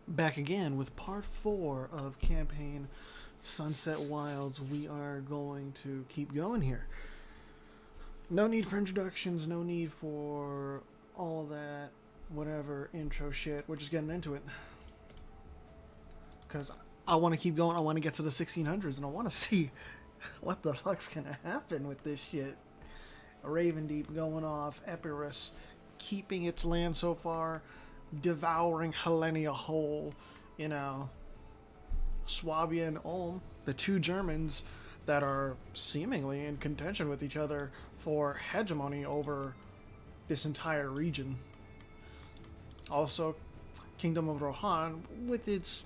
Back again with part 4 of campaign Sunset Wilds. We are going to keep going here. No need for introductions, no need for all of that, whatever intro shit. We're just getting into it. Because I want to keep going. I want to get to the 1600s and I want to see what the fuck's going to happen with this shit. Ravendeep going off, Epirus keeping its land so far, devouring Hellenia whole, Swabia and Ulm, the two Germans that are seemingly in contention with each other for hegemony over this entire region. Also, Kingdom of Rohan, with its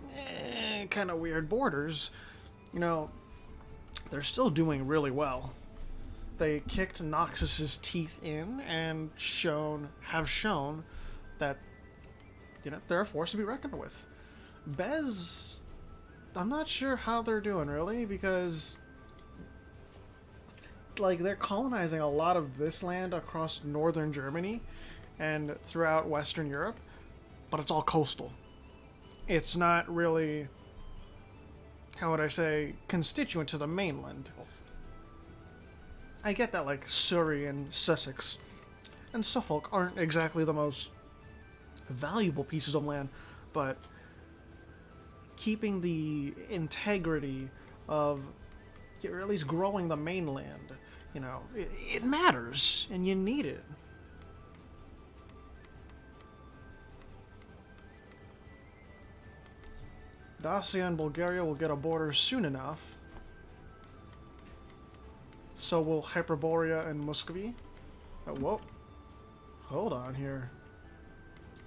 kind of weird borders, they're still doing really well. They kicked Noxus's teeth in and have shown that they're a force to be reckoned with. Bez, I'm not sure how they're doing really, because they're colonizing a lot of this land across northern Germany and throughout Western Europe, but it's all coastal. It's not really, how would I say, constituent to the mainland. I get that Surrey and Sussex and Suffolk aren't exactly the most valuable pieces of land, but keeping the integrity of, or at least growing the mainland, it matters, and you need it. Dacia and Bulgaria will get a border soon enough. So will Hyperborea and Muscovy. Oh, whoa. Hold on here.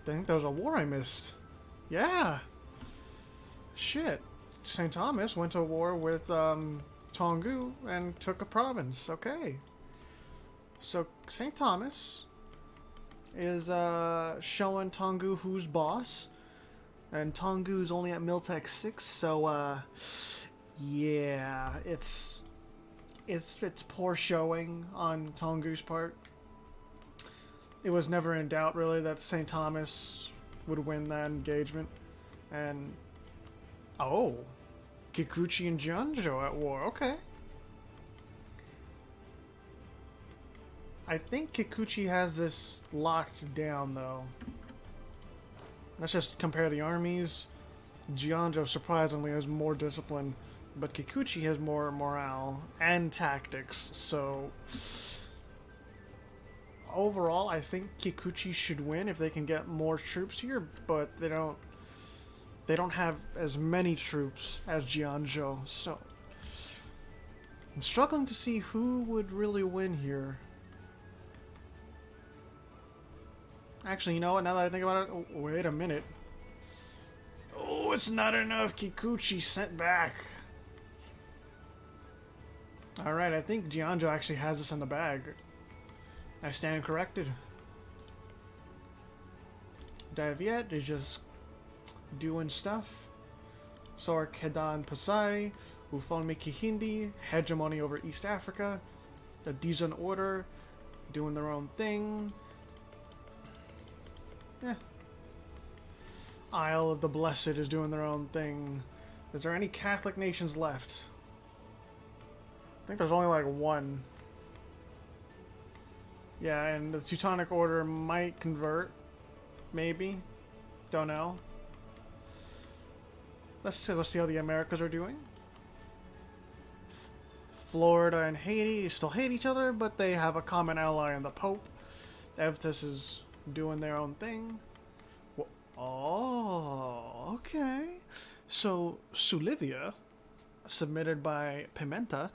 I think there was a war I missed. Yeah. Shit. St. Thomas went to war with Tongu and took a province. Okay. So St. Thomas is showing Tongu who's boss. And Tongu's only at Miltech 6, so yeah, it's poor showing on Tongu's part. It was never in doubt, really, that St. Thomas would win that engagement. And, oh, Kikuchi and Jianzhou at war, okay. I think Kikuchi has this locked down, though. Let's just compare the armies. Jianzhou, surprisingly, has more discipline, but Kikuchi has more morale and tactics, so overall, I think Kikuchi should win if they can get more troops here, but they don't have as many troops as Jianzhou, so I'm struggling to see who would really win here. Actually, you know what, now that I think about it, oh, wait a minute. Oh, it's not enough. Kikuchi sent back. Alright, I think Jianzhou actually has this in the bag. I stand corrected. Daviet is just doing stuff. Sor Kedan Pasai, Ufon Mikihindi, hegemony over East Africa. The Dizon Order, doing their own thing. Yeah. Isle of the Blessed is doing their own thing. Is there any Catholic nations left? I think there's only one. Yeah, and the Teutonic Order might convert. Maybe. Don't know. Let's see how the Americas are doing. Florida and Haiti still hate each other, but they have a common ally in the Pope. Evtus is doing their own thing. Oh, okay. So, Sulivia, submitted by Pimenta,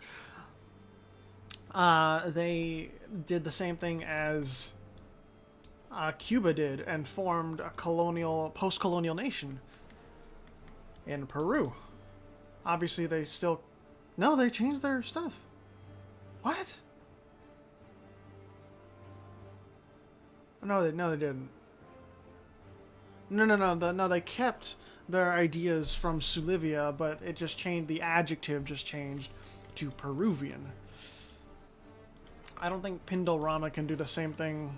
they did the same thing as Cuba did and formed a post-colonial nation in Peru. Obviously, they still... No, they changed their stuff. What? No, they didn't. No, they kept their ideas from Sulivia, but it just changed, the adjective just changed to Peruvian. I don't think Pindorama can do the same thing.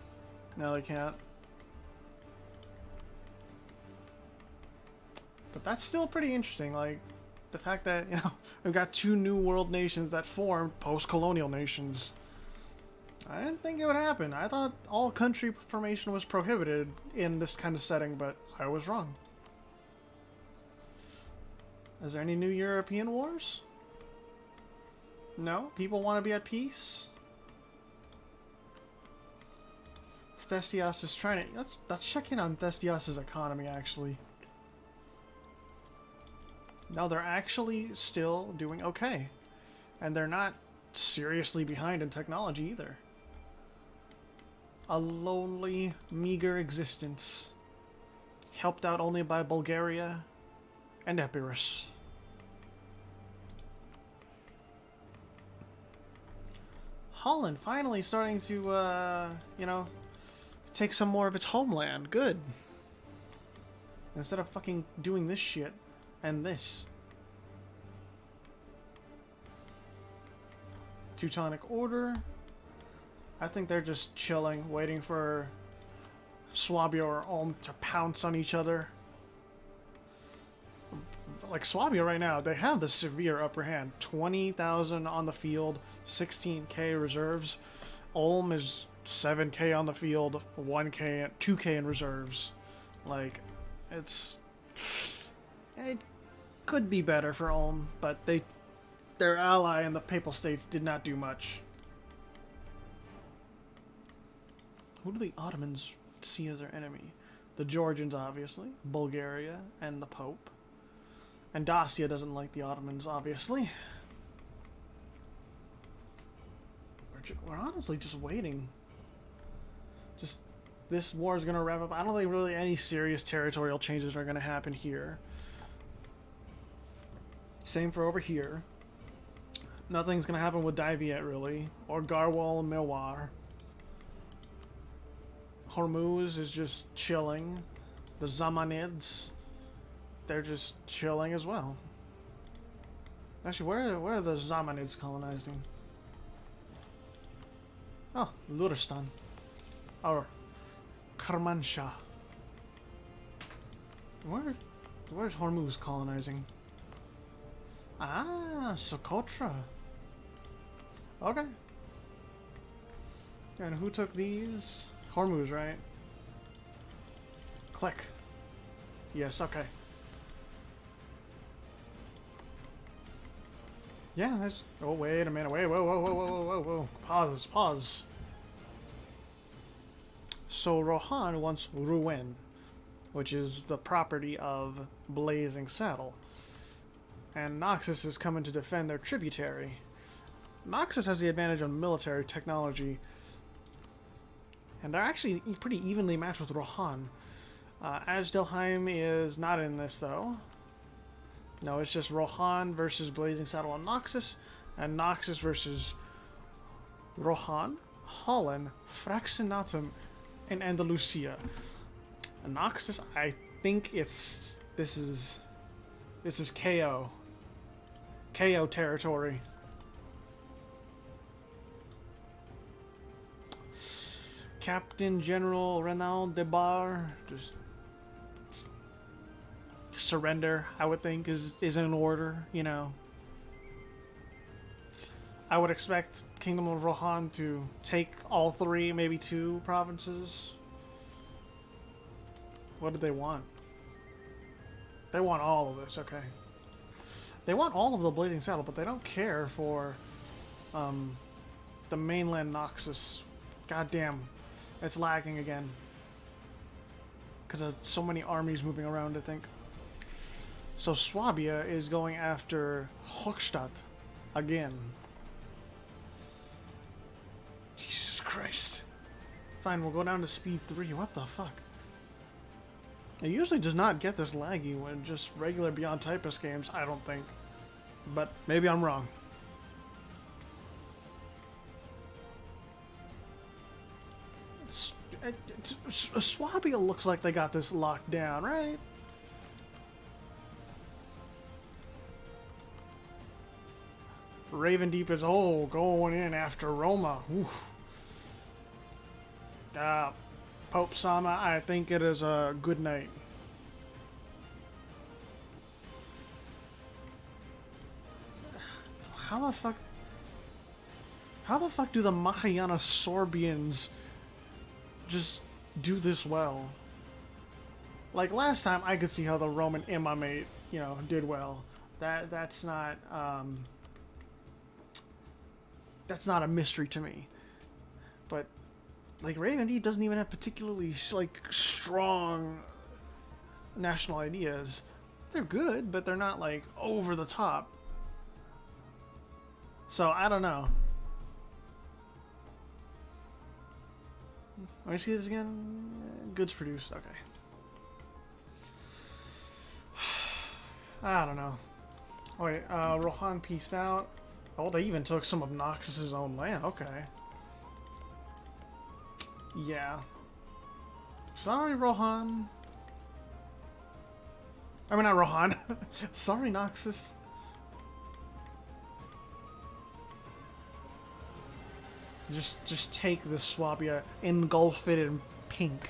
No, they can't. But that's still pretty interesting, like, the fact that, you know, we've got two new world nations that formed post-colonial nations. I didn't think it would happen. I thought all country formation was prohibited in this kind of setting, but I was wrong. Is there any new European wars? No? People want to be at peace? Thestios is trying to... Let's check in on Thestios' economy, actually. No, they're actually still doing okay. And they're not seriously behind in technology either. A lonely, meager existence. Helped out only by Bulgaria and Epirus. Holland finally starting to, you know, take some more of its homeland. Good. Instead of fucking doing this shit and this. Teutonic Order. I think they're just chilling, waiting for Swabia or Ulm to pounce on each other. Like Swabia right now, they have the severe upper hand. 20,000 on the field, 16k reserves. Ulm is 7k on the field, 1k, 2k in reserves. Like, it could be better for Ulm, but their ally in the Papal States did not do much. Who do the Ottomans see as their enemy? The Georgians, obviously, Bulgaria, and the Pope. And Dacia doesn't like the Ottomans, obviously. We're honestly just waiting. Just, this war is going to wrap up. I don't think really any serious territorial changes are going to happen here. Same for over here. Nothing's going to happen with Daiviet, really. Or Garwal and Mewar. Hormuz is just chilling. The Zamanids, they're just chilling as well. Actually, where are the Zamanids colonizing? Oh, Luristan. Or Kermanshah. Where's Hormuz colonizing? Ah, Socotra. Okay. And who took these? Hormuz, right? Click. Yes, okay. Yeah, there's... Oh, wait a minute. Wait, whoa. Pause. So Rohan wants Rouen, which is the property of Blazing Saddle. And Naxos is coming to defend their tributary. Naxos has the advantage on military technology. And they're actually pretty evenly matched with Rohan. Ajdelheim is not in this, though. No, it's just Rohan versus Blazing Saddle and Naxos versus Rohan, Holland, Fraxinatum, and Andalusia. And Naxos, I think this is KO. KO territory. Captain General Renal Debar just surrender, I would think, is in order, you know. I would expect Kingdom of Rohan to take all three, maybe two provinces. What do they want? They want all of this, okay. They want all of the Blazing Saddle, but they don't care for the mainland Naxos. Goddamn. It's lagging again. Because of so many armies moving around, I think. So Swabia is going after Hochstadt again. Jesus Christ. Fine, we'll go down to speed 3. What the fuck? It usually does not get this laggy when just regular Beyond Typist games, I don't think. But maybe I'm wrong. Swabia looks like they got this locked down, right? Raven Deep is going in after Roma. Pope Sama, I think it is a good night. how the fuck... How the fuck do the Mahayana Sorbians just do this well? Like, last time, I could see how the Roman Imamate, you know, did well. That's not a mystery to me. But, like, Raven Deep doesn't even have particularly, like, strong national ideas. They're good, but they're not, like, over the top. So, I don't know. Let me see this again. Goods produced. Okay. I don't know. Oh, wait, Rohan pieced out. Oh, they even took some of Noxus's own land. Okay. Yeah. Sorry, Rohan. I mean, not Rohan. Sorry, Noxus. Just take the Swabia, engulf it in pink.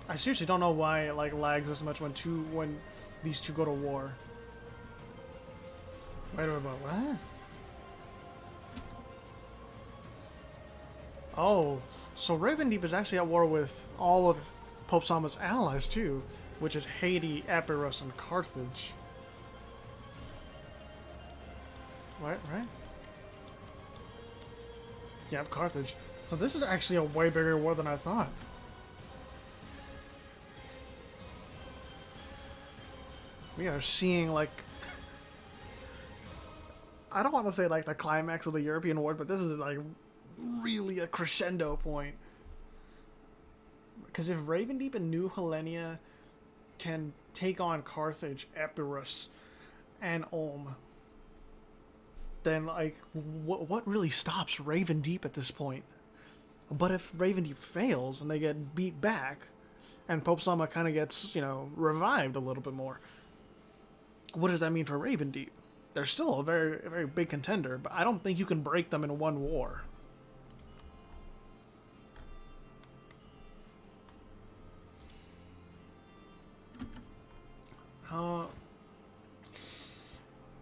I seriously don't know why it like lags as much when these two go to war. Wait a minute, what? Oh, so Raven Deep is actually at war with all of Pope Sama's allies too, which is Haiti, Epirus, and Carthage. Right? Yep, Carthage. So this is actually a way bigger war than I thought. We are seeing, like... I don't want to say, like, the climax of the European war, but this is, like, really a crescendo point. Because if Raven Deep and New Hellenia can take on Carthage, Epirus, and Ulm, then, like, what really stops Raven Deep at this point? But if Raven Deep fails and they get beat back, and Pope Sama kind of gets, you know, revived a little bit more, what does that mean for Raven Deep? They're still a very, very big contender, but I don't think you can break them in one war.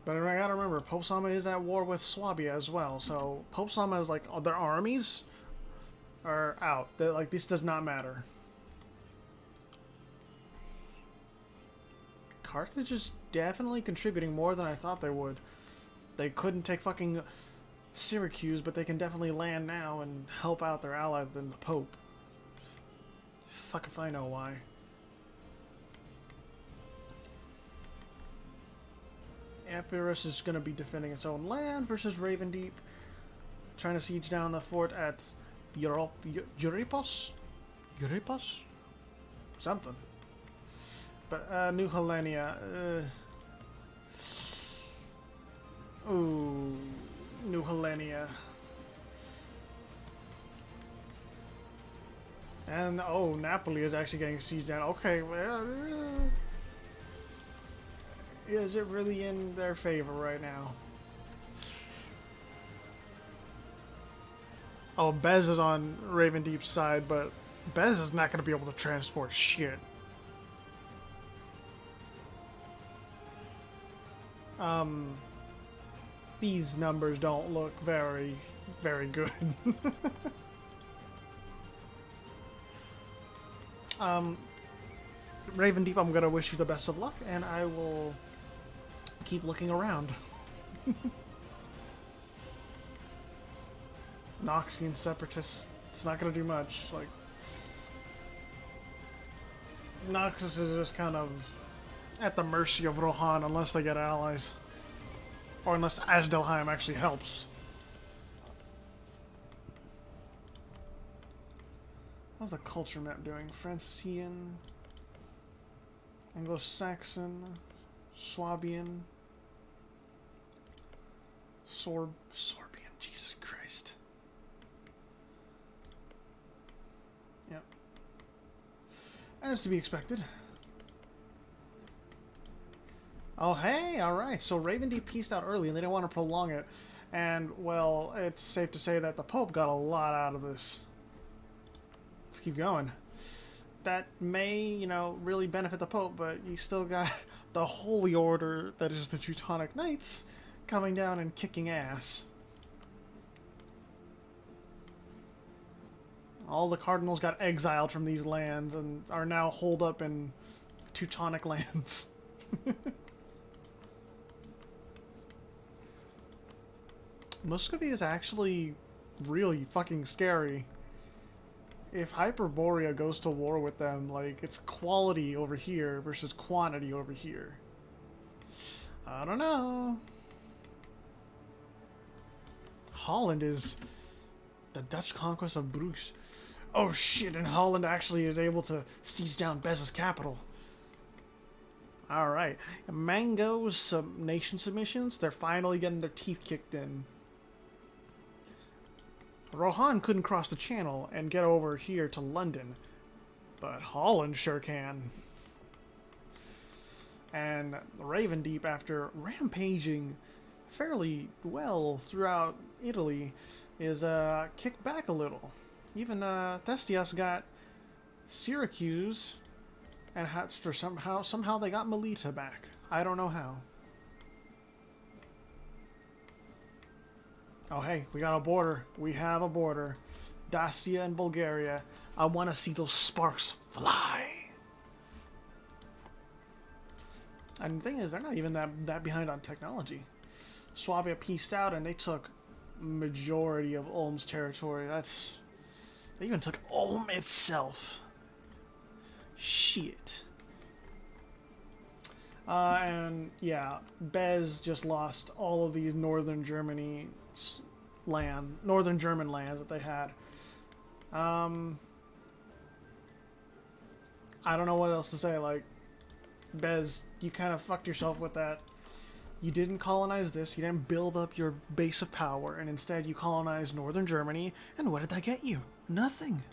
But I gotta remember, Pope Sama is at war with Swabia as well, so Pope Sama is like, their armies are out. They're like, this does not matter. Carthage is definitely contributing more than I thought they would. They couldn't take fucking Syracuse, but they can definitely land now and help out their ally than the Pope. Fuck if I know why. Epirus is going to be defending its own land versus Raven Deep, trying to siege down the fort at Euripos? Something. But, New Hellenia, ooh, New Hellenia. And, oh, Napoli is actually getting sieged down. Okay, well, is it really in their favor right now? Oh, Bez is on Raven Deep's side, but Bez is not going to be able to transport shit. These numbers don't look very, very good. Raven Deep, I'm gonna wish you the best of luck, and I will keep looking around. Noxian Separatists, it's not gonna do much. Like, Noxus is just kind of at the mercy of Rohan unless they get allies. Or unless Azdelheim actually helps. How's the culture map doing? Francian, Anglo-Saxon, Swabian, Sorbian, Jesus Christ. Yep. As to be expected. Oh, hey, alright. So Raven Deep pieced out early and they didn't want to prolong it. And, well, it's safe to say that the Pope got a lot out of this. Let's keep going. that may, you know, really benefit the Pope, but you still got the Holy Order, that is the Teutonic Knights, coming down and kicking ass. All the cardinals got exiled from these lands and are now holed up in Teutonic lands. Muscovy is actually really fucking scary. If Hyperborea goes to war with them, like, it's quality over here versus quantity over here. I don't know. Holland is the Dutch conquest of Bruges. Oh shit, and Holland actually is able to siege down Bez's capital. Alright. Mango's nation submissions, they're finally getting their teeth kicked in. Rohan couldn't cross the channel and get over here to London, but Holland sure can. And Ravendeep, after rampaging fairly well throughout Italy, is kicked back a little. Even Thestius got Syracuse, and for somehow they got Melita back. I don't know how. Oh hey, we got a border. We have a border. Dacia and Bulgaria. I want to see those sparks fly. And the thing is, they're not even that behind on technology. Swabia pieced out and they took majority of Ulm's territory. They even took Ulm itself. Shit. And yeah, Bez just lost all of these northern German lands that they had. I don't know what else to say. Like, Bez, you kind of fucked yourself with that. You didn't colonize this, you didn't build up your base of power, and instead you colonized northern Germany, and what did that get you? Nothing.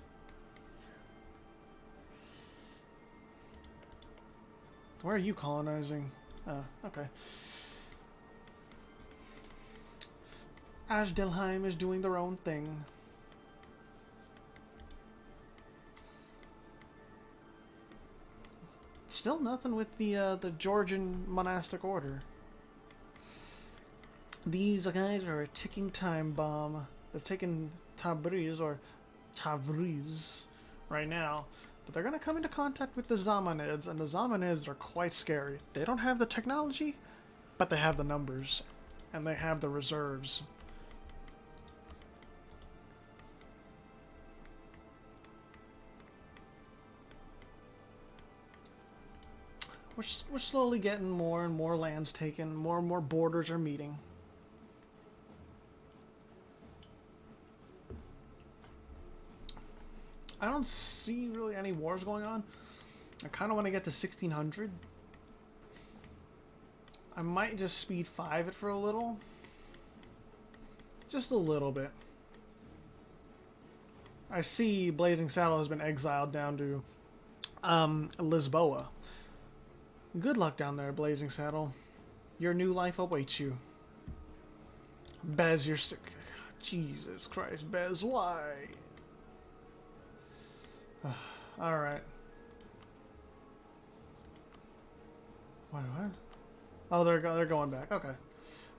Where are you colonizing? Oh, okay. Ashdelheim is doing their own thing. Still nothing with the Georgian monastic order. These guys are a ticking time bomb. They're taking Tabriz right now, but they're gonna come into contact with the Zamanids, and the Zamanids are quite scary. They don't have the technology, but they have the numbers, and they have the reserves. We're slowly getting more and more lands taken, more and more borders are meeting. I don't see really any wars going on. I kind of want to get to 1600. I might just speed 5 it for a little. Just a little bit. I see Blazing Saddle has been exiled down to Lisboa. Good luck down there, Blazing Saddle. Your new life awaits you. Bez, you're still... Jesus Christ, Bez, why? Alright. What? Oh, they're going back. Okay.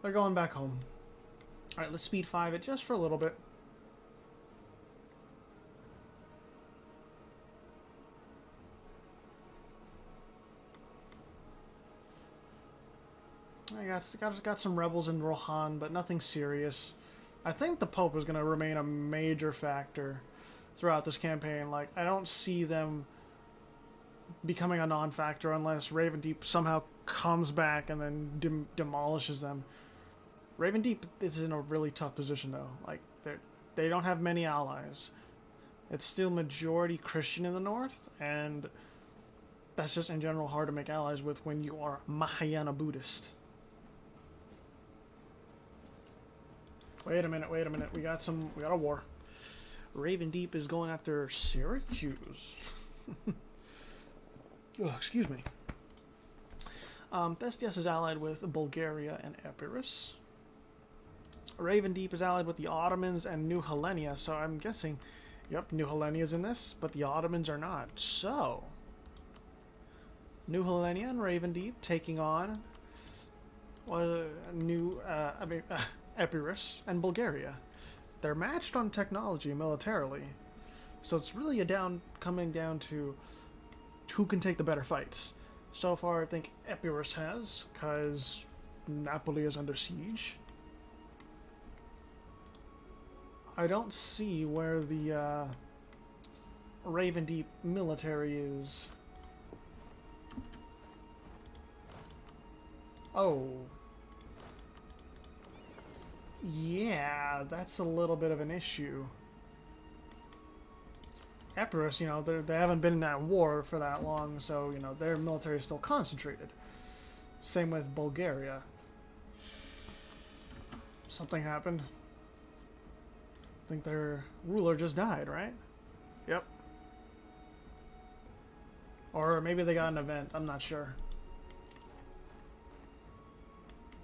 They're going back home. Alright, let's speed 5 it just for a little bit. I got some rebels in Rohan, but nothing serious. I think the Pope is going to remain a major factor throughout this campaign. Like, I don't see them becoming a non-factor unless Ravendeep somehow comes back and then demolishes them. Ravendeep is in a really tough position, though. Like, they don't have many allies. It's still majority Christian in the north, and that's just in general hard to make allies with when you are Mahayana Buddhist. Wait a minute. We got a war. Ravendeep is going after Syracuse. Oh, excuse me. Thestius is allied with Bulgaria and Epirus. Ravendeep is allied with the Ottomans and New Hellenia, so I'm guessing Yep, New Helenia's in this, but the Ottomans are not. So, New Helenia and Ravendeep taking on Epirus and Bulgaria. They're matched on technology militarily, so it's really coming down to who can take the better fights. So far, I think Epirus has, because Napoli is under siege. I don't see where the Ravendeep military is. Oh. Yeah, that's a little bit of an issue. Epirus, you know, they haven't been in that war for that long, so, you know, their military is still concentrated. Same with Bulgaria. Something happened. I think their ruler just died, right? Yep. Or maybe they got an event, I'm not sure.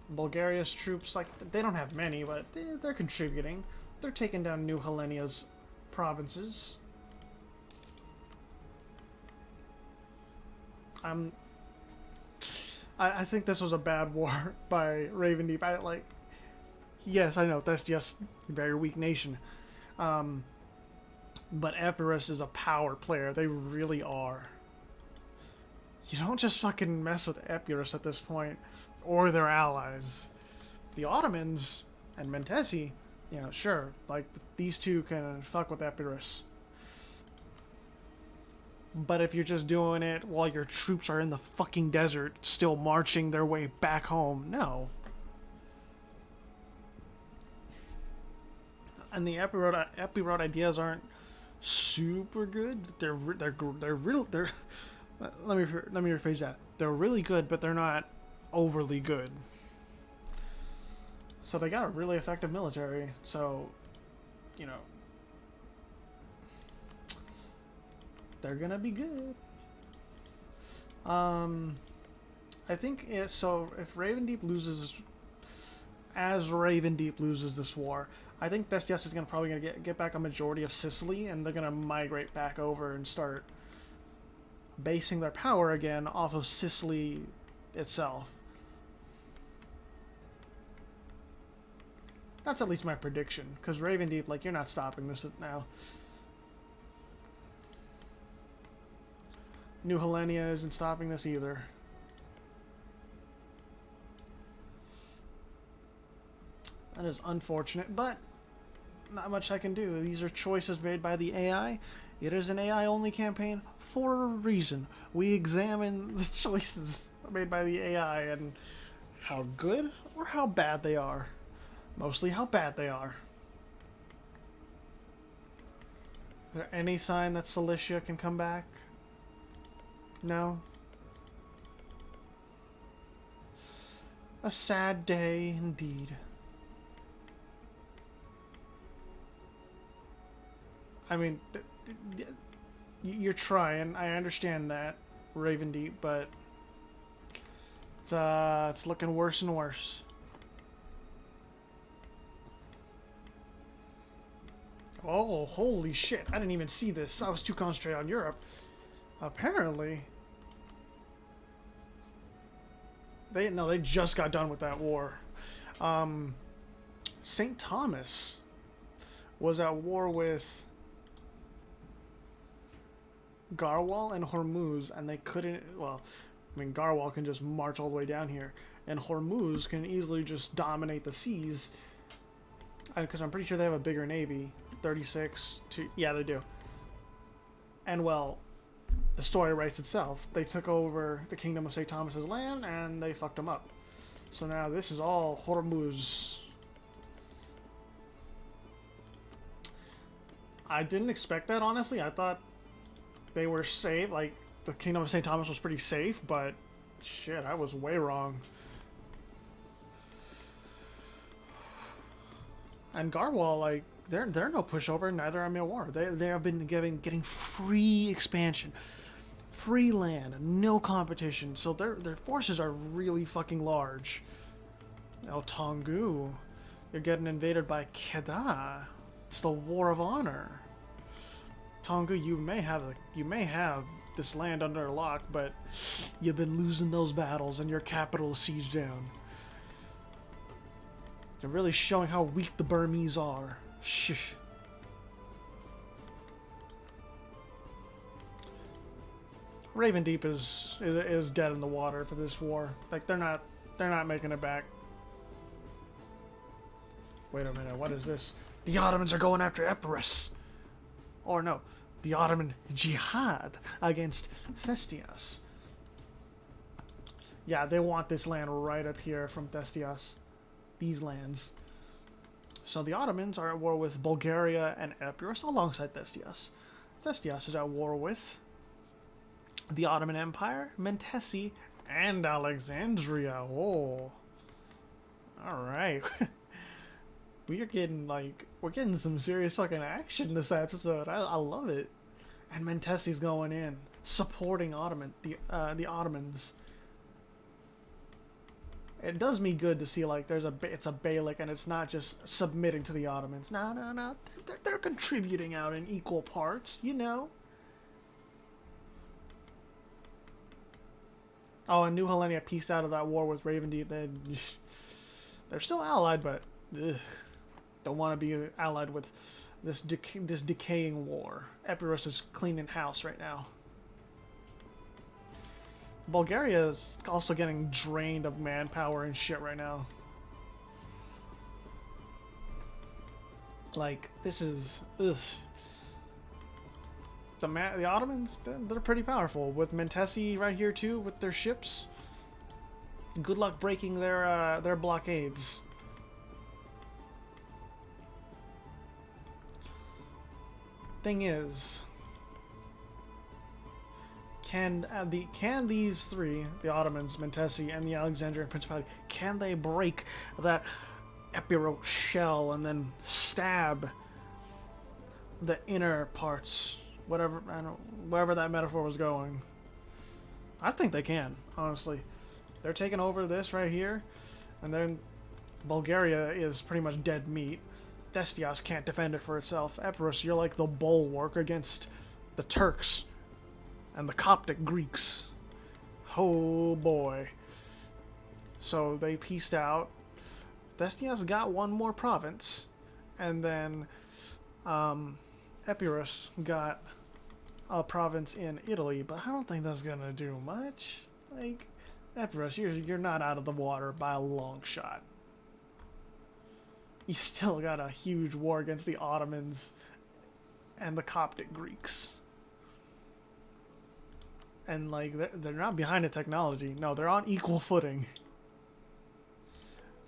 Bulgaria's troops, like, they don't have many, but they're contributing. They're taking down New Helenia's provinces. I think this was a bad war by Ravendeep. Yes, I know, that's just a very weak nation. But Epirus is a power player. They really are. You don't just fucking mess with Epirus at this point, or their allies. The Ottomans and Mentesi, you know, sure, like, these two can fuck with Epirus. But if you're just doing it while your troops are in the fucking desert, still marching their way back home, no. And the Epirot ideas aren't super good. They're real. Let me rephrase that. They're really good, but they're not overly good. So they got a really effective military. So, you know, they're gonna be good. I think so. If Ravendeep loses, as Ravendeep loses this war, I think Thestius is probably gonna get back a majority of Sicily, and they're gonna migrate back over and start basing their power again off of Sicily itself. That's at least my prediction, because Ravendeep, like, you're not stopping this now. New Helenia isn't stopping this either. That is unfortunate, but not much I can do. These are choices made by the AI. It is an AI-only campaign for a reason. We examine the choices made by the AI and how good or how bad they are. Mostly how bad they are. Is there any sign that Cilicia can come back? No? A sad day indeed. I mean, you're trying. I understand that, Ravendeep, but it's looking worse and worse. Oh, holy shit! I didn't even see this. I was too concentrated on Europe. Apparently, they just got done with that war. St. Thomas was at war with Garwal and Hormuz, and they couldn't. Well, I mean, Garwal can just march all the way down here, and Hormuz can easily just dominate the seas. Because I'm pretty sure they have a bigger navy, 36 to yeah, they do. And well, the story writes itself. They took over the kingdom of St. Thomas's land, and they fucked them up. So now this is all Hormuz. I didn't expect that, honestly. I thought they were safe. Like, the kingdom of St. Thomas was pretty safe, but shit, I was way wrong. And Garwal, like, they're no pushover, neither am Mewar. They have been getting free expansion, free land, no competition. So their forces are really fucking large. El Tongu, you're getting invaded by Kedah. It's the War of Honor. Tongu, you may have this land under lock, but you've been losing those battles and your capital is sieged down. You're really showing how weak the Burmese are. Shh. Raven Deep is dead in the water for this war. Like they're not making it back. Wait a minute, what is this? The Ottomans are going after Epirus. Or no, the Ottoman jihad against Thestias. Yeah, they want this land right up here from Thestias. These lands. So the Ottomans are at war with Bulgaria and Epirus alongside Thestias. Thestias is at war with the Ottoman Empire, Mentesi, and Alexandria. Oh. Alright. We're getting some serious fucking action this episode. I love it. And Mentesi's going in, supporting the Ottomans. It does me good to see like it's a Beylik and it's not just submitting to the Ottomans. No. They're contributing out in equal parts, you know. Oh, and New Helenia pieced out of that war with Raven Deep. They're still allied, but don't want to be allied with this decaying war. Epirus is cleaning house right now. Bulgaria is also getting drained of manpower and shit right now. Like, this is... ugh. The Ottomans, they're pretty powerful. With Mentesi right here too, with their ships. Good luck breaking their blockades. Thing is... Can these three, the Ottomans, Mentesi, and the Alexandrian Principality, can they break that Epirot shell and then stab the inner parts, wherever that metaphor was going? I think they can, honestly. They're taking over this right here, and then Bulgaria is pretty much dead meat. Thestias can't defend it for itself. Epirus, you're like the bulwark against the Turks and the Coptic Greeks. Oh boy. So they pieced out. Thestias got one more province. And then Epirus got a province in Italy. But I don't think that's gonna do much. Like, Epirus, you're not out of the water by a long shot. You still got a huge war against the Ottomans and the Coptic Greeks. And, like, they're not behind in technology. No, they're on equal footing.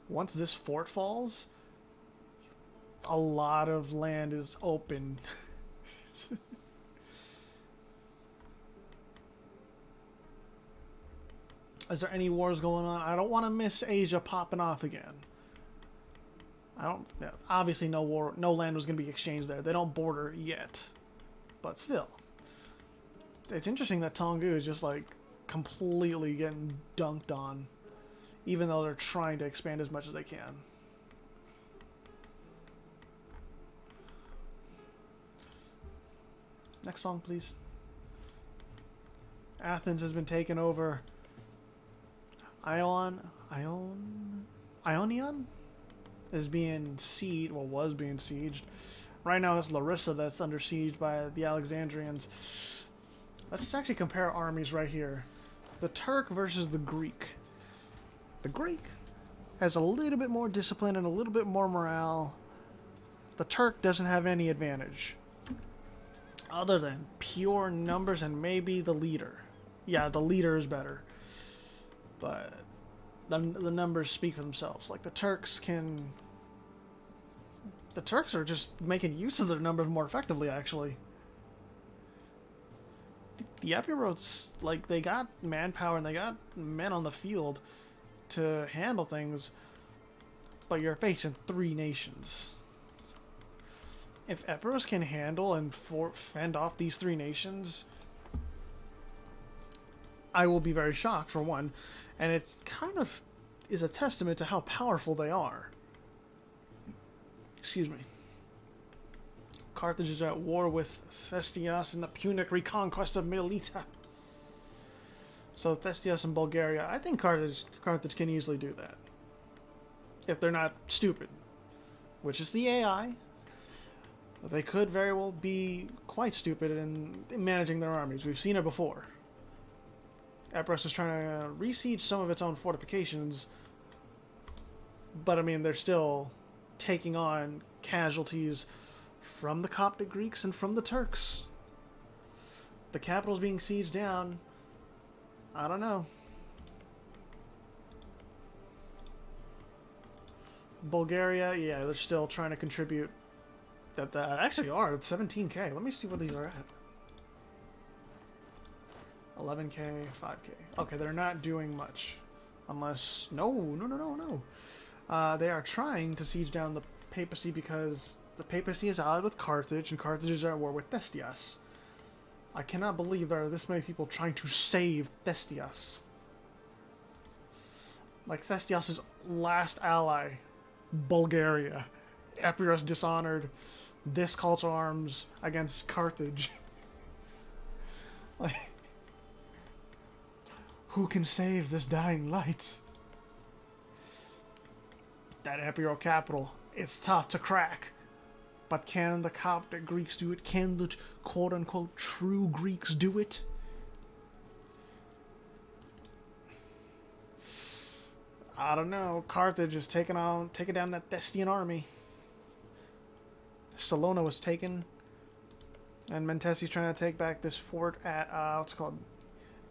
Once this fort falls, a lot of land is open. Is there any wars going on? I don't want to miss Asia popping off again. Obviously no land was going to be exchanged there. They don't border yet. But still. It's interesting that Tongu is just like completely getting dunked on, even though they're trying to expand as much as they can. Next song, please. Athens has been taken over. Ionion is being sieged, well, was being sieged. Right now it's Larissa that's under siege by the Alexandrians. Let's actually compare armies right here. The Turk versus the Greek. The Greek has a little bit more discipline and a little bit more morale. The Turk doesn't have any advantage, other than pure numbers and maybe the leader. Yeah, the leader is better. But the numbers speak for themselves. Like, the Turks are just making use of their numbers more effectively, actually. The Epirotes, like, they got manpower and they got men on the field to handle things, but you're facing three nations. If Epirus can handle and fend off these three nations, I will be very shocked, for one. And it's kind of is a testament to how powerful they are. Excuse me. Carthage is at war with Thestias in the Punic reconquest of Melita. So Thestias and Bulgaria. I think Carthage can easily do that. If they're not stupid. Which is the AI. They could very well be quite stupid in managing their armies. We've seen it before. Epirus is trying to re-siege some of its own fortifications. But, I mean, they're still taking on casualties from the Coptic Greeks and from the Turks. The capital's being sieged down. I don't know. Bulgaria, yeah, they're still trying to contribute. That actually are. It's 17k. Let me see what these are at. 11k, 5k. Okay, they're not doing much. Unless... No. They are trying to siege down the papacy because the papacy is allied with Carthage, and Carthage is at war with Thestias. I cannot believe there are this many people trying to save Thestias. Like Thestias' last ally, Bulgaria. Epirus dishonored this call to arms against Carthage. Like, who can save this dying light? That imperial capital, it's tough to crack. But can the Coptic Greeks do it? Can the quote-unquote true Greeks do it? I don't know. Carthage is taking down that Thestian army. Salona was taken. And Mentesi's trying to take back this fort at, what's it called?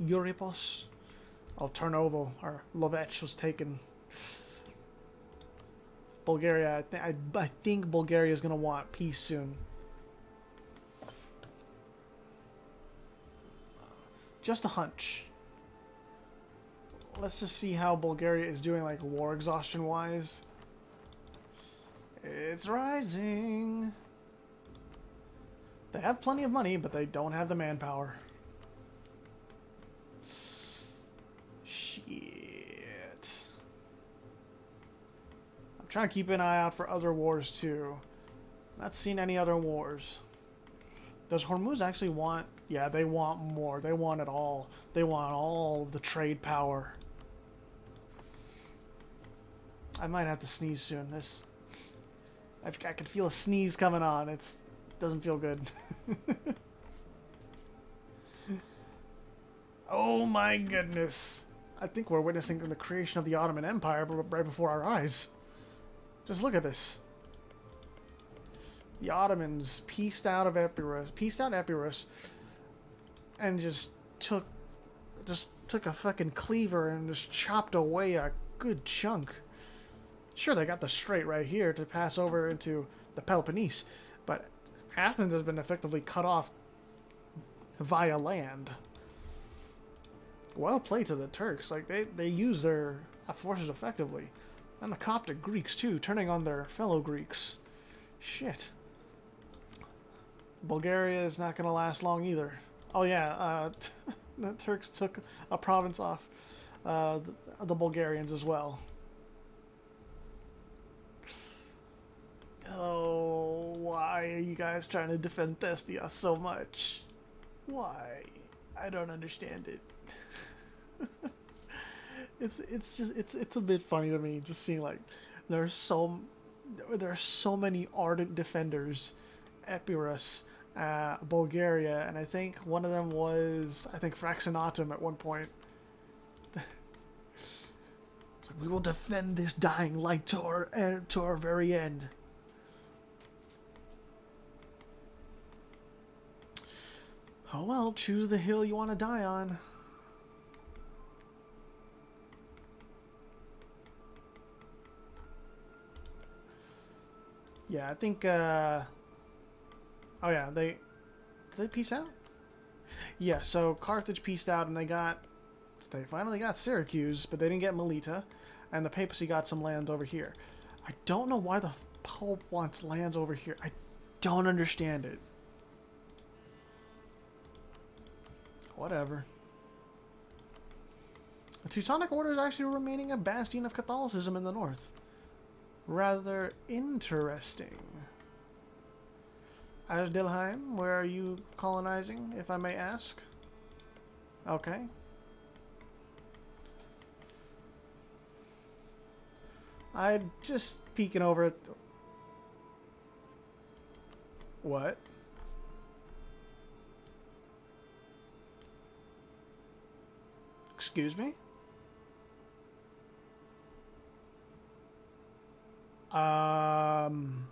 Euripos. Oh, Tarnovo, or Lovech was taken. Bulgaria, I think Bulgaria is going to want peace soon. Just a hunch. Let's just see how Bulgaria is doing, like, war exhaustion-wise. It's rising. They have plenty of money, but they don't have the manpower. Shit. I'm trying to keep an eye out for other wars, too. Not seen any other wars. Does Hormuz actually want... Yeah, they want more. They want it all. They want all of the trade power. I might have to sneeze soon. I can feel a sneeze coming on. It doesn't feel good. Oh my goodness. I think we're witnessing the creation of the Ottoman Empire right before our eyes. Just look at this. The Ottomans pieced out Epirus, and just took a fucking cleaver and just chopped away a good chunk. Sure, they got the strait right here to pass over into the Peloponnese, but Athens has been effectively cut off via land. Well played to the Turks. Like, they use their forces effectively. And the Coptic Greeks, too, turning on their fellow Greeks. Shit. Bulgaria is not going to last long either. Oh, yeah, the Turks took a province off the Bulgarians as well. Oh, why are you guys trying to defend Thestias so much? Why? I don't understand it. It's a bit funny to me just seeing, like, there are so many ardent defenders. Epirus, Bulgaria, and I think one of them was Fraxinatum at one point. It's like, we will defend this dying light to our very end. Oh well, choose the hill you want to die on. Yeah, I think, oh yeah, did they peace out? Yeah, so Carthage peaced out and they finally got Syracuse, but they didn't get Melita, and the papacy got some lands over here. I don't know why the Pope wants lands over here. I don't understand it. Whatever. The Teutonic Order is actually remaining a bastion of Catholicism in the north. Rather interesting. Asdilheim, where are you colonizing, if I may ask? Okay. I'm just peeking over at... What? Excuse me? Um...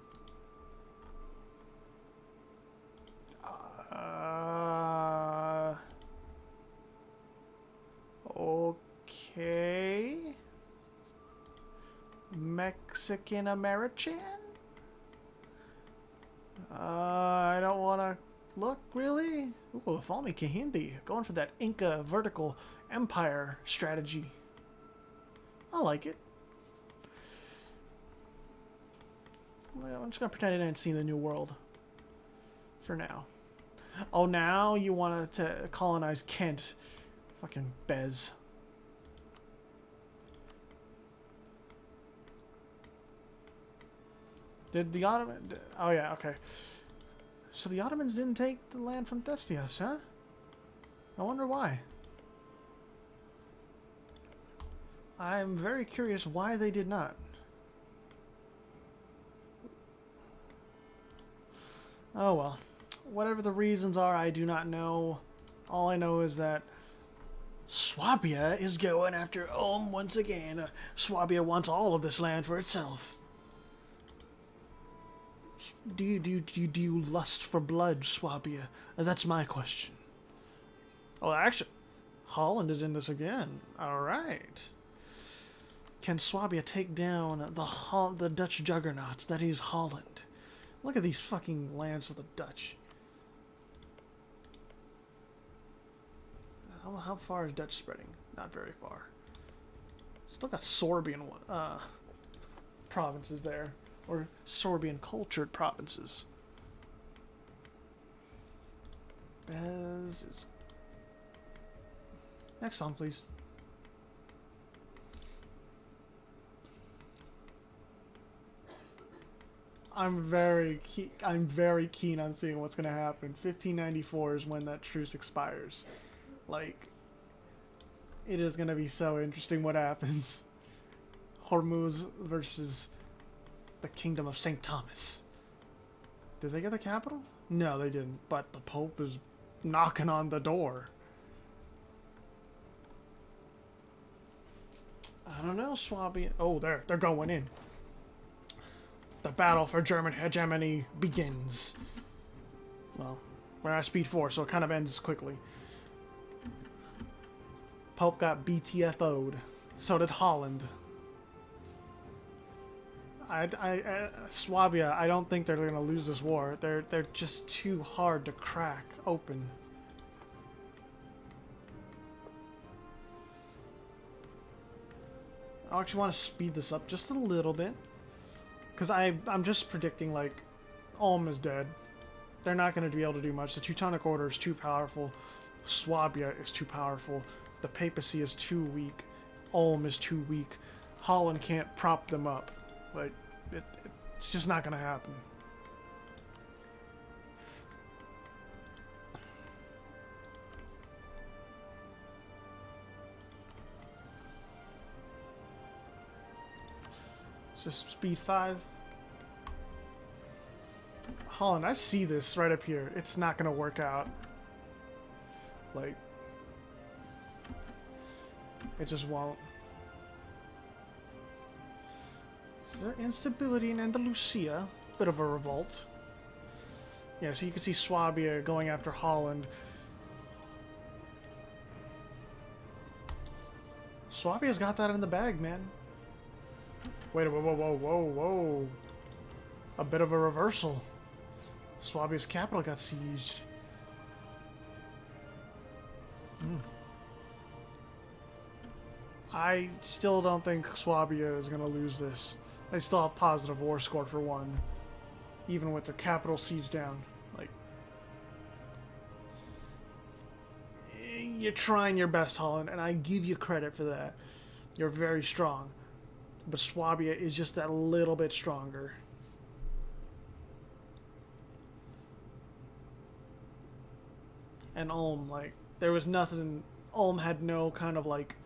Okay. Mexican American? I don't want to look, really? Ooh, Falmi Kahindi. Going for that Inca vertical empire strategy. I like it. Well, I'm just going to pretend I didn't see the New World. For now. Oh, now you want to colonize Kent. Fucking Bez. Did the Ottoman... Oh, yeah, okay. So the Ottomans didn't take the land from Thestios, huh? I wonder why. I'm very curious why they did not. Oh, well. Whatever the reasons are, I do not know. All I know is that Swabia is going after Ulm once again. Swabia wants all of this land for itself. Do you lust for blood, Swabia? That's my question. Oh, actually, Holland is in this again. All right. Can Swabia take down the Dutch juggernaut that is Holland? Look at these fucking lands for the Dutch. How far is Dutch spreading? Not very far. Still got Sorbian provinces there. Or Sorbian cultured provinces. Bez is... Next song, please. I'm very keen on seeing what's going to happen. 1594 is when that truce expires. Like, it is going to be so interesting what happens. Hormuz versus the Kingdom of St. Thomas. Did they get the capital? No, they didn't. But the Pope is knocking on the door. I don't know, Swabia. Oh, they're going in. The battle for German hegemony begins. Well, we're at speed 4, so it kind of ends quickly. Pope got BTFO'd. So did Holland. Swabia, I don't think they're going to lose this war. They're just too hard to crack open. I actually want to speed this up just a little bit. Because I'm just predicting, like, Ulm is dead. They're not going to be able to do much. The Teutonic Order is too powerful. Swabia is too powerful. The papacy is too weak. Ulm is too weak. Holland can't prop them up. Like, it's just not going to happen. It's just speed 5. Holland, I see this right up here. It's not going to work out. Like, it just won't. Is there instability in Andalusia? Bit of a revolt. Yeah, so you can see Swabia going after Holland. Swabia's got that in the bag, man. Wait, whoa. A bit of a reversal. Swabia's capital got sieged. I still don't think Swabia is going to lose this. They still have positive war score for 1. Even with their capital siege down. Like, you're trying your best, Holland, and I give you credit for that. You're very strong. But Swabia is just that little bit stronger. and Ulm. Like, there was nothing. Ulm had no kind of like,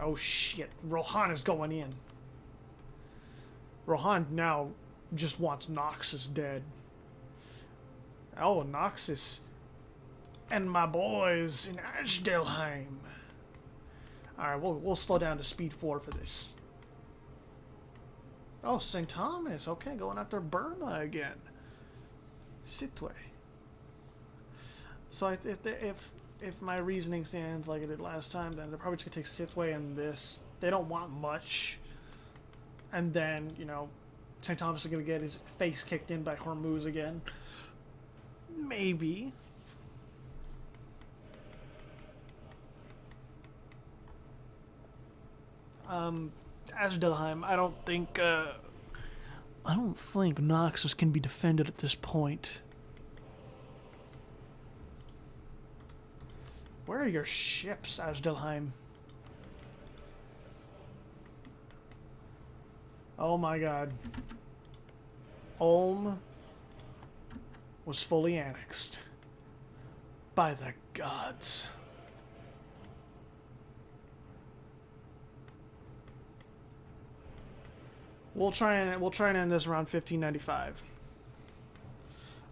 oh shit, Rohan is going in. Rohan now just wants Noxus dead. Oh, Noxus and my boys in Ashdelheim. Alright, we'll slow down to speed 4 for this. Oh, St. Thomas. Okay, going after Burma again. Sitwe. So if my reasoning stands like it did last time, then they're probably just going to take Sitwe and this. They don't want much. And then, you know, St. Thomas is going to get his face kicked in by Hormuz again. Maybe. Ashdelheim, I don't think Noxus can be defended at this point. Where are your ships, Ashdelheim? Oh my god. Ulm was fully annexed. By the gods. We'll try and end this around 1595.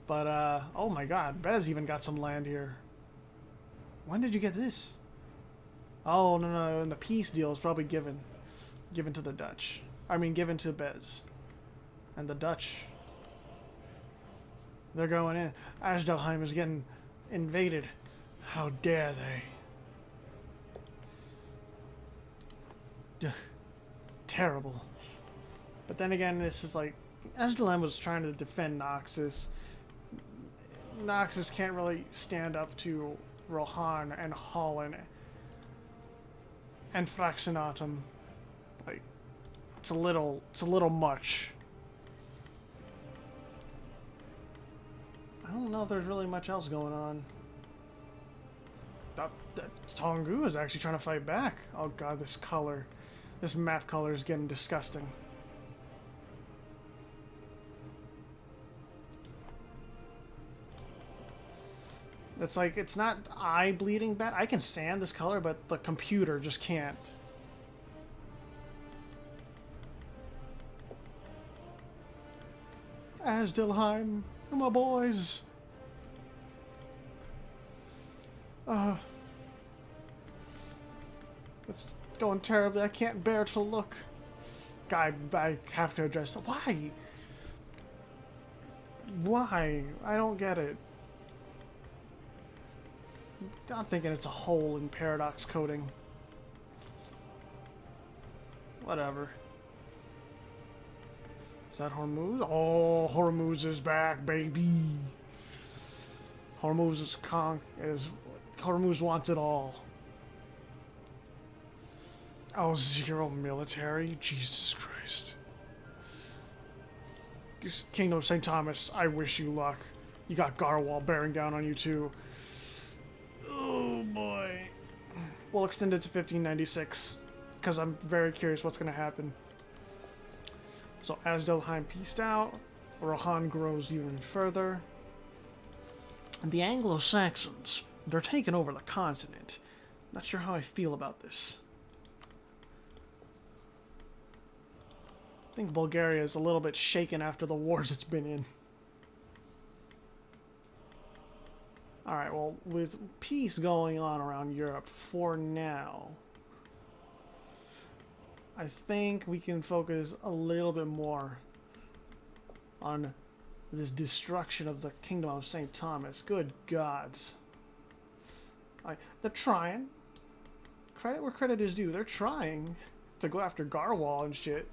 But oh my god, Bez even got some land here. When did you get this? Oh no, in the peace deal, it's probably given to the Dutch. I mean, given to Bez. And the Dutch, they're going in. Ashdelheim is getting invaded. How dare they? Terrible. But then again, this is like, Ashdelheim was trying to defend Noxus. Noxus can't really stand up to Rohan and Holland and Fraxinatum. Like, it's a little much. I don't know if there's really much else going on. That Tongu is actually trying to fight back. Oh god, this color. This map color is getting disgusting. It's like, it's not eye bleeding bad. I can stand this color, but the computer just can't. Ashdelheim, my boys. It's going terribly. I can't bear to look. I have to address it. Why? Why? I don't get it. I'm thinking it's a hole in paradox coding. Whatever. Is that Hormuz? Oh, Hormuz is back, baby. Hormuz wants it all. Oh, 0 military? Jesus Christ. Kingdom of St. Thomas, I wish you luck. You got Garwal bearing down on you too. Oh boy. We'll extend it to 1596, because I'm very curious what's going to happen. So Ashdelheim pieced out. Rohan grows even further. And the Anglo-Saxons, they're taking over the continent. Not sure how I feel about this. I think Bulgaria is a little bit shaken after the wars it's been in. Alright, well, with peace going on around Europe for now, I think we can focus a little bit more on this destruction of the Kingdom of St. Thomas. Good gods. They're trying. Credit where credit is due. They're trying to go after Garwal and shit.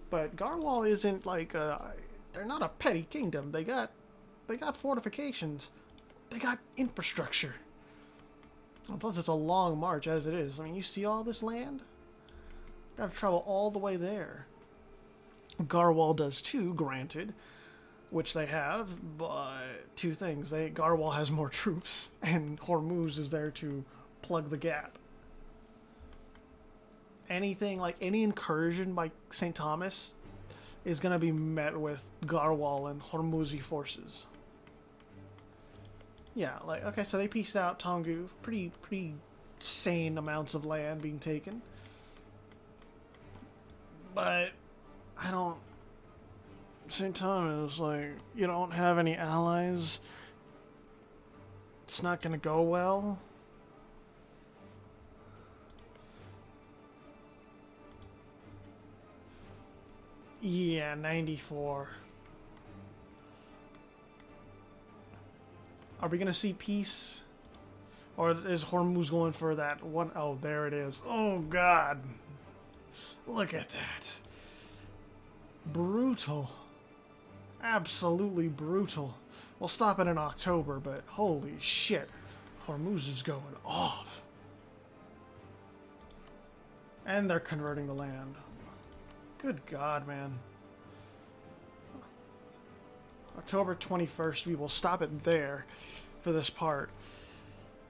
But Garwal isn't like they're not a petty kingdom. They got fortifications. They got infrastructure. And plus, it's a long march as it is. I mean, you see all this land? Gotta travel all the way there. Garwal does too, granted. Which they have, but two things. Garwal has more troops, and Hormuz is there to plug the gap. Anything, like any incursion by St. Thomas is going to be met with Garwal and Hormuzi forces. Yeah, like, okay, so they pieced out Tongu. Pretty sane amounts of land being taken. But I don't. St. Thomas, like, you don't have any allies. It's not gonna go well. Yeah, 94. Are we gonna see peace? Or is Hormuz going for that one? Oh, there it is. Oh, God. Look at that. Brutal. Absolutely brutal. We'll stop it in October, but holy shit. Hormuz is going off. And they're converting the land. Good God, man. October 21st, we will stop it there for this part.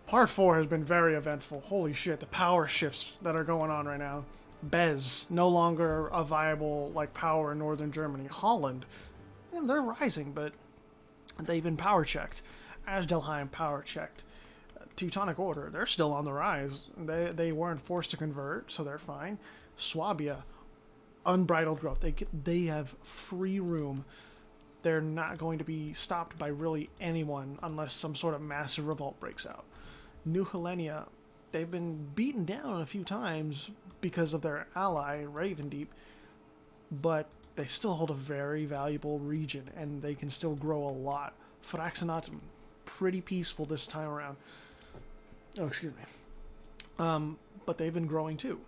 Part 4 has been very eventful. Holy shit, the power shifts that are going on right now. Bez, no longer a viable like power in northern Germany. Holland, yeah, they're rising, but they've been power checked. Asdelheim power checked. Teutonic Order, they're still on the rise. They weren't forced to convert, so they're fine. Swabia, unbridled growth. They have free room. They're not going to be stopped by really anyone unless some sort of massive revolt breaks out. New Helenia, they've been beaten down a few times because of their ally, Ravendeep, but they still hold a very valuable region, and they can still grow a lot. Fraxenatum, pretty peaceful this time around. Oh, excuse me. But they've been growing too.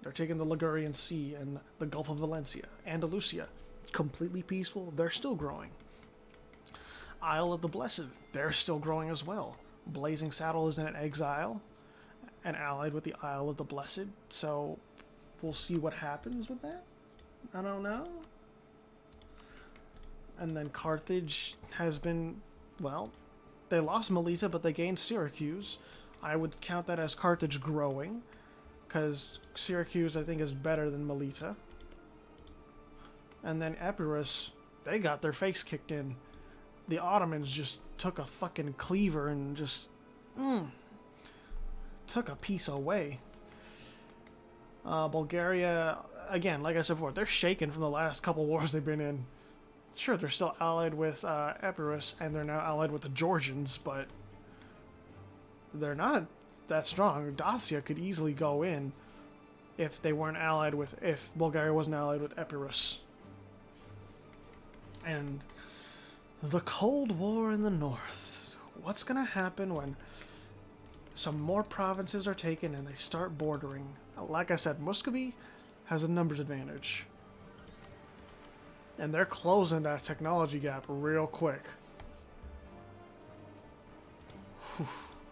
They're taking the Ligurian Sea and the Gulf of Valencia. Andalusia, completely peaceful. They're still growing. Isle of the Blessed, they're still growing as well. Blazing Saddle is in exile and allied with the Isle of the Blessed, so we'll see what happens with that. I don't know. And then Carthage has been, well, they lost Melita, but they gained Syracuse. I would count that as Carthage growing, because Syracuse, I think, is better than Melita. And then Epirus, they got their face kicked in. The Ottomans just took a fucking cleaver and just took a piece away. Bulgaria, again, like I said before, they're shaken from the last couple wars they've been in. Sure, they're still allied with Epirus, and they're now allied with the Georgians, but they're not that strong. Dacia could easily go in if they weren't allied with, if Bulgaria wasn't allied with Epirus. And the Cold War in the north. What's going to happen when some more provinces are taken and they start bordering? Like I said, Muscovy has a numbers advantage. And they're closing that technology gap real quick. Whew.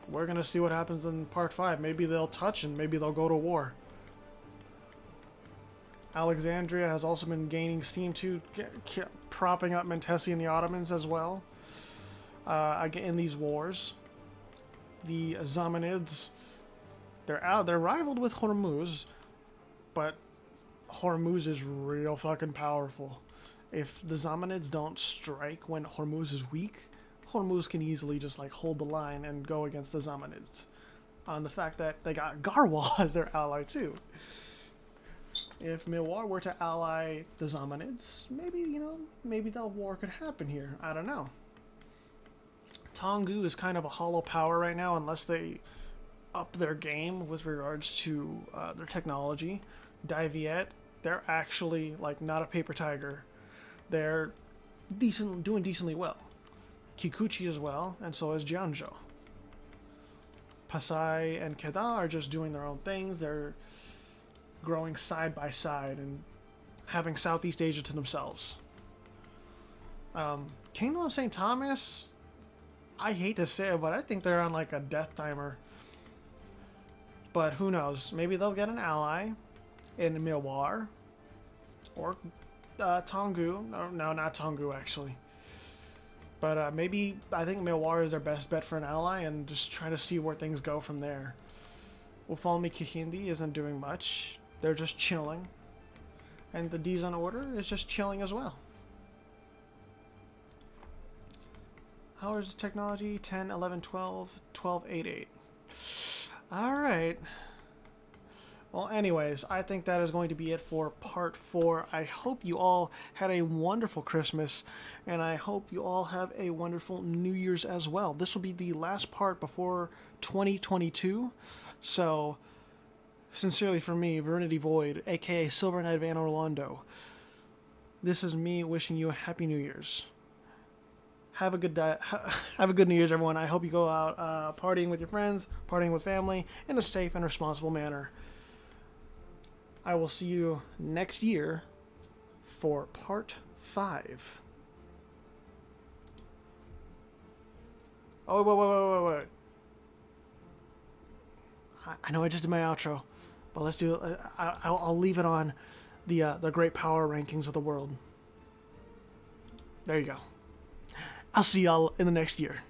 We're going to see what happens in part 5. Maybe they'll touch and maybe they'll go to war. Alexandria has also been gaining steam too, propping up Mentesi and the Ottomans as well in these wars. The Zamanids, they're rivaled with Hormuz, but Hormuz is real fucking powerful. If the Zamanids don't strike when Hormuz is weak, Hormuz can easily just like hold the line and go against the Zamanids. On the fact that they got Garwal as their ally too. If Mewar were to ally the Zamanids, maybe that war could happen here. I don't know. Tongu is kind of a hollow power right now unless they up their game with regards to their technology. Dai they're actually like not a paper tiger. They're doing decently well. Kikuchi as well, and so is Jianzhou. Pasai and Kedah are just doing their own things. They're growing side by side and having Southeast Asia to themselves. Kingdom of St. Thomas, I hate to say it, but I think they're on like a death timer. But who knows? Maybe they'll get an ally in Mewar or Tongu. No, not Tongu actually. But maybe I think Mewar is their best bet for an ally and just try to see where things go from there. Ufalmi Kihindi isn't doing much. They're just chilling. And the Dizon Order is just chilling as well. Powers of technology 10, 11, 12, 12, 8, 8. All right. Well, anyways, I think that is going to be it for part 4. I hope you all had a wonderful Christmas, and I hope you all have a wonderful New Year's as well. This will be the last part before 2022, so sincerely for me, Vernity Void, aka Silver Knight of Anor Londo, this is me wishing you a Happy New Year's. Have a good have a good New Year's, everyone. I hope you go out partying with your friends, partying with family, in a safe and responsible manner. I will see you next year for part 5. Oh, wait. I know I just did my outro, but let's do it. I'll leave it on the great power rankings of the world. There you go. I'll see y'all in the next year.